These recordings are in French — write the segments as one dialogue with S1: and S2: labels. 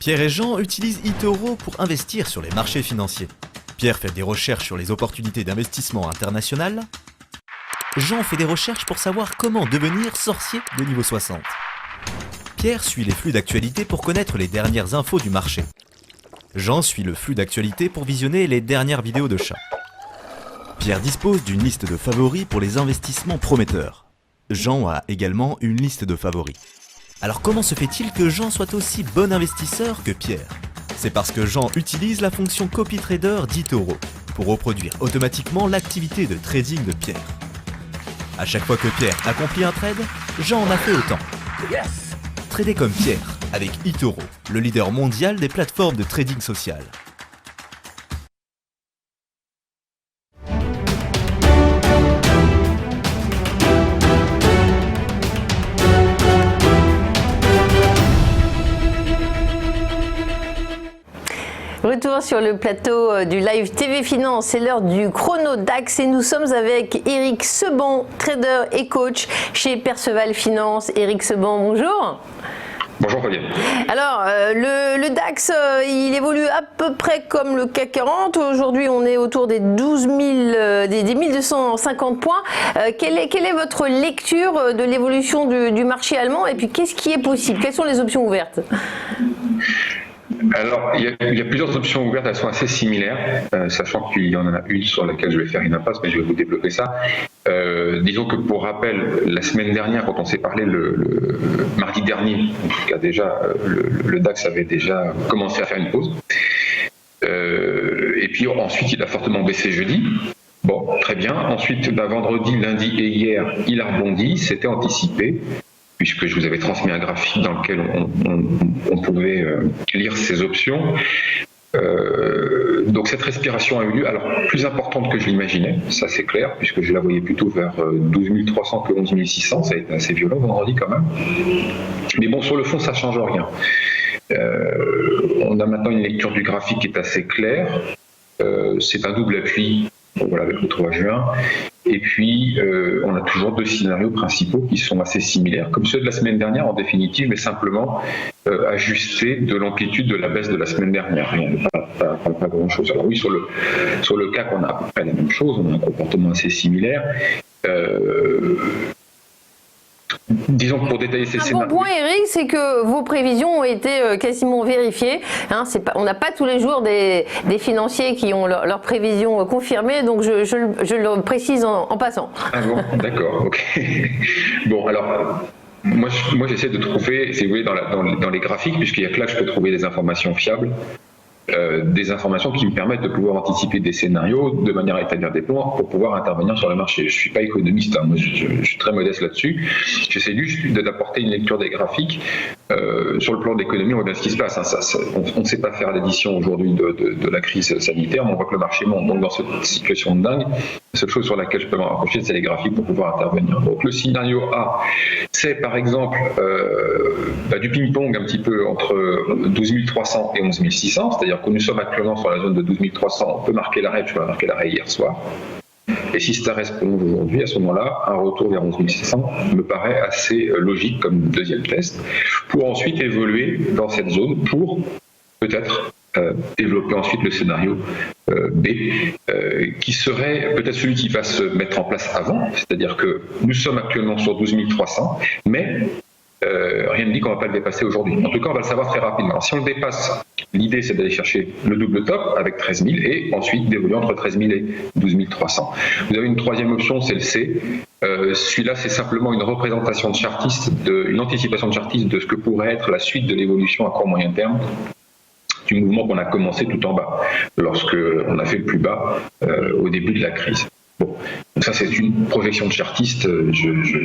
S1: Pierre et Jean utilisent eToro pour investir sur les marchés financiers. Pierre fait des recherches sur les opportunités d'investissement international. Jean fait des recherches pour savoir comment devenir sorcier de niveau 60. Pierre suit les flux d'actualité pour connaître les dernières infos du marché. Jean suit le flux d'actualité pour visionner les dernières vidéos de chats. Pierre dispose d'une liste de favoris pour les investissements prometteurs. Jean a également une liste de favoris. Alors comment se fait-il que Jean soit aussi bon investisseur que Pierre? C'est parce que Jean utilise la fonction CopyTrader d'eToro pour reproduire automatiquement l'activité de trading de Pierre. À chaque fois que Pierre accomplit un trade, Jean en a fait autant. Trader comme Pierre avec eToro, le leader mondial des plateformes de trading social.
S2: Retour sur le plateau du Live TV Finance, c'est l'heure du chrono DAX et nous sommes avec Eric Seban, trader et coach chez Perceval Finance. Eric Seban, bonjour.
S3: Bonjour Fabien.
S2: Alors, le DAX, il évolue à peu près comme le CAC 40. Aujourd'hui, on est autour des 1250 points. Quelle est votre lecture de l'évolution du marché allemand et puis qu'est-ce qui est possible? Quelles sont les options ouvertes?
S3: Alors, il y a plusieurs options ouvertes, elles sont assez similaires, sachant qu'il y en a une sur laquelle je vais faire une impasse, mais je vais vous développer ça. Disons que pour rappel, la semaine dernière, quand on s'est parlé le mardi dernier, en tout cas déjà, le DAX avait déjà commencé à faire une pause. Et puis ensuite, il a fortement baissé jeudi. Bon, très bien. Ensuite, vendredi, lundi et hier, il a rebondi, c'était anticipé, puisque je vous avais transmis un graphique dans lequel on pouvait lire ces options. Donc cette respiration a eu lieu, alors plus importante que je l'imaginais, ça c'est clair, puisque je la voyais plutôt vers 12 300 que 11 600, ça a été assez violent vendredi quand même. Mais bon, sur le fond, ça ne change rien. On a maintenant une lecture du graphique qui est assez claire, c'est un double appui, voilà, avec le 3 juin. Et puis, on a toujours deux scénarios principaux qui sont assez similaires, comme ceux de la semaine dernière en définitive, mais simplement ajustés de l'amplitude de la baisse de la semaine dernière. Rien, pas grand-chose. Alors oui, sur le CAC, on a à peu près la même chose, on a un comportement assez similaire. Disons que pour détailler ces scénarios.
S2: Un bon point, Eric, c'est que vos prévisions ont été quasiment vérifiées. Hein, on n'a pas tous les jours des financiers qui ont leurs prévisions confirmées, donc je le précise en passant.
S3: Ah bon, d'accord, ok. Bon, alors, moi j'essaie de trouver, si vous voulez, dans les graphiques, puisqu'il n'y a que là que je peux trouver des informations fiables. Des informations qui me permettent de pouvoir anticiper des scénarios de manière à établir des plans pour pouvoir intervenir sur le marché. Je ne suis pas économiste, hein, moi je suis très modeste là-dessus. J'essaie juste d'apporter une lecture des graphiques. Sur le plan de l'économie, on voit bien ce qui se passe. Hein. On ne sait pas faire l'addition aujourd'hui de la crise sanitaire, mais on voit que le marché monte. Donc dans cette situation de dingue, la seule chose sur laquelle je peux m'en rapprocher, c'est les graphiques pour pouvoir intervenir. Donc le scénario A, c'est par exemple du ping-pong un petit peu entre 12 300 et 11 600, c'est-à-dire que nous sommes actuellement sur la zone de 12 300, on peut marquer l'arrêt, je vais marquer l'arrêt hier soir. Et si ça reste prolonge aujourd'hui, à ce moment-là, un retour vers 11 600 me paraît assez logique comme deuxième test, pour ensuite évoluer dans cette zone pour peut-être développer ensuite le scénario B, qui serait peut-être celui qui va se mettre en place avant, c'est-à-dire que nous sommes actuellement sur 12 300, mais rien ne dit qu'on ne va pas le dépasser aujourd'hui. En tout cas, on va le savoir très rapidement. Alors, si on le dépasse, l'idée c'est d'aller chercher le double top avec 13 000 et ensuite d'évoluer entre 13 000 et 12 300. Vous avez une troisième option, c'est le C. Celui-là, c'est simplement une représentation de chartiste, une anticipation de chartiste de ce que pourrait être la suite de l'évolution à court moyen terme du mouvement qu'on a commencé tout en bas, lorsque on a fait le plus bas au début de la crise. Bon, donc ça c'est une projection de chartiste,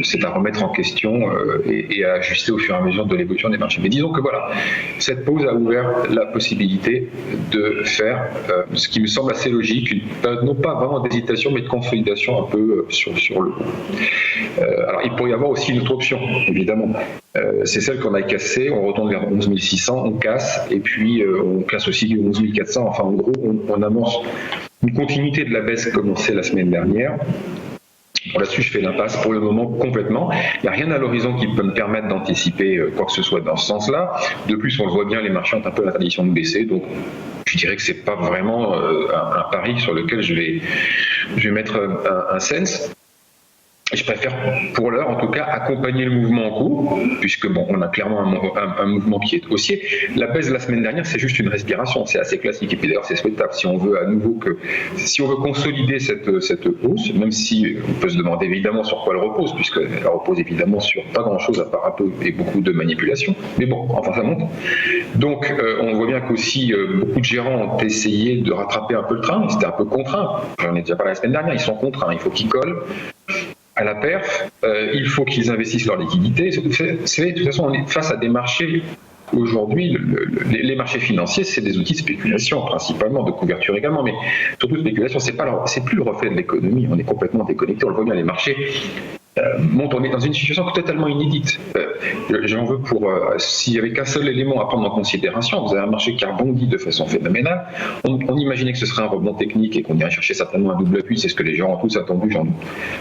S3: c'est à remettre en question et à ajuster au fur et à mesure de l'évolution des marchés. Mais disons que voilà, cette pause a ouvert la possibilité de faire ce qui me semble assez logique, non pas vraiment d'hésitation, mais de consolidation un peu sur le haut. Alors il pourrait y avoir aussi une autre option, évidemment. C'est celle qu'on a cassée, on retourne vers 11 600, on casse, et puis on casse aussi 11 400, enfin en gros on amorce une continuité de la baisse commencée la semaine dernière, Bon, là-dessus, je fais l'impasse pour le moment complètement. Il n'y a rien à l'horizon qui peut me permettre d'anticiper quoi que ce soit dans ce sens-là. De plus, on le voit bien, les marchés ont un peu la tradition de baisser, donc je dirais que c'est pas vraiment un pari sur lequel je vais mettre un sens. Je préfère, pour l'heure en tout cas, accompagner le mouvement en cours, puisque bon, on a clairement un mouvement qui est haussier. La baisse de la semaine dernière, c'est juste une respiration, c'est assez classique. Et puis d'ailleurs, c'est souhaitable si on veut à nouveau si on veut consolider cette hausse, même si on peut se demander évidemment sur quoi elle repose, puisqu'elle repose évidemment sur pas grand-chose à part un peu et beaucoup de manipulation. Mais bon, enfin ça monte. Donc, on voit bien qu'aussi beaucoup de gérants ont essayé de rattraper un peu le train. C'était un peu contraint. J'en ai déjà parlé la semaine dernière. Ils sont contraints. Il faut qu'ils collent à la perf, il faut qu'ils investissent leur liquidité. Vous savez, de toute façon, on est face à des marchés. Aujourd'hui, les marchés financiers, c'est des outils de spéculation, principalement, de couverture également, mais surtout de spéculation. C'est plus le reflet de l'économie. On est complètement déconnecté. On le voit bien, les marchés montent. On est dans une situation totalement inédite. J'en veux pour s'il n'y avait qu'un seul élément à prendre en considération. Vous avez un marché qui a rebondi de façon phénoménale. On imaginait que ce serait un rebond technique et qu'on irait chercher certainement un double appui. C'est ce que les gens ont tous attendu, j'en doute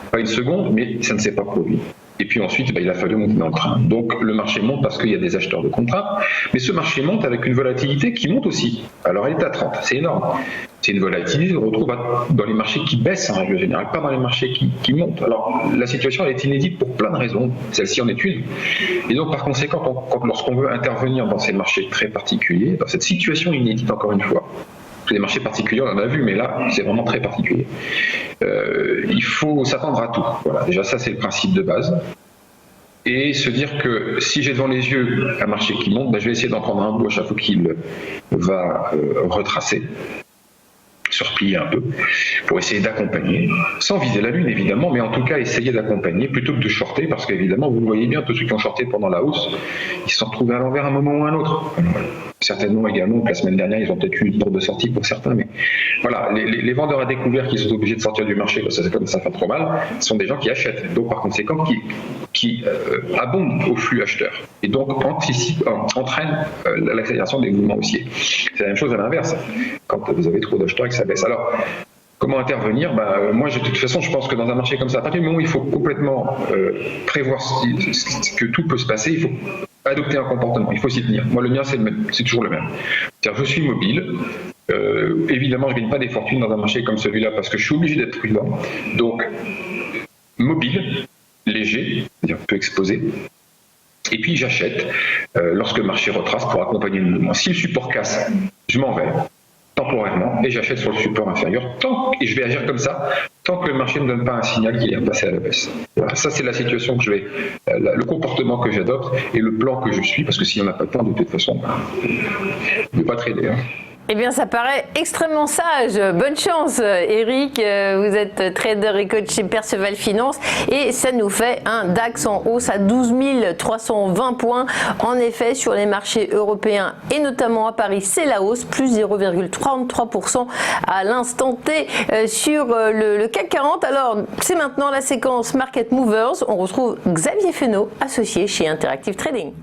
S3: pas une seconde, mais ça ne s'est pas produit. Et puis ensuite, il a fallu monter dans le train. Donc le marché monte parce qu'il y a des acheteurs de contrats, mais ce marché monte avec une volatilité qui monte aussi. Alors elle est à 30, c'est énorme. C'est une volatilité qu'on retrouve dans les marchés qui baissent en règle générale, pas dans les marchés qui montent. Alors la situation elle est inédite pour plein de raisons, celle-ci en est une. Et donc par conséquent, lorsqu'on veut intervenir dans ces marchés très particuliers, dans cette situation inédite encore une fois, les marchés particuliers, on en a vu, mais là, c'est vraiment très particulier. Il faut s'attendre à tout. Voilà. Déjà, ça, c'est le principe de base. Et se dire que si j'ai devant les yeux un marché qui monte, je vais essayer d'en prendre un bout à chaque fois qu'il va retracer, se replier un peu, pour essayer d'accompagner, sans viser la lune évidemment, mais en tout cas essayer d'accompagner plutôt que de shorter, parce qu'évidemment, vous le voyez bien, tous ceux qui ont shorté pendant la hausse, ils se sont retrouvés à l'envers à un moment ou à un autre. Certainement également que la semaine dernière, ils ont peut-être eu une porte de sortie pour certains, mais voilà, les vendeurs à découvert qui sont obligés de sortir du marché parce que c'est comme ça fait trop mal, ce sont des gens qui achètent, donc par conséquent qui abondent au flux acheteur et donc entraînent l'accélération des mouvements haussiers. C'est la même chose à l'inverse, quand vous avez trop d'acheteurs et que ça baisse. Alors, comment intervenir? Moi, de toute façon, je pense que dans un marché comme ça, à partir du moment où il faut complètement prévoir que tout peut se passer, il faut adopter un comportement, il faut s'y tenir. Moi, le mien, c'est toujours le même. C'est-à-dire, je suis mobile. Évidemment, je ne gagne pas des fortunes dans un marché comme celui-là parce que je suis obligé d'être prudent. Donc, mobile, léger, c'est-à-dire peu exposé. Et puis, j'achète lorsque le marché retrace pour accompagner le mouvement. Si le support casse, je m'en vais temporairement et j'achète sur le support inférieur et je vais agir comme ça tant que le marché ne donne pas un signal qu'il est repassé à la baisse. Voilà, ça c'est la situation que le comportement que j'adopte et le plan que je suis, parce que si on n'a pas de plan, de toute façon, je ne vais pas trader.
S2: Eh bien, ça paraît extrêmement sage. Bonne chance, Eric. Vous êtes trader et coach chez Perceval Finance. Et ça nous fait un DAX en hausse à 12 320 points. En effet, sur les marchés européens et notamment à Paris, c'est la hausse, plus 0,33% à l'instant T sur le CAC 40. Alors, c'est maintenant la séquence Market Movers. On retrouve Xavier Fesneau, associé chez Interactive Trading.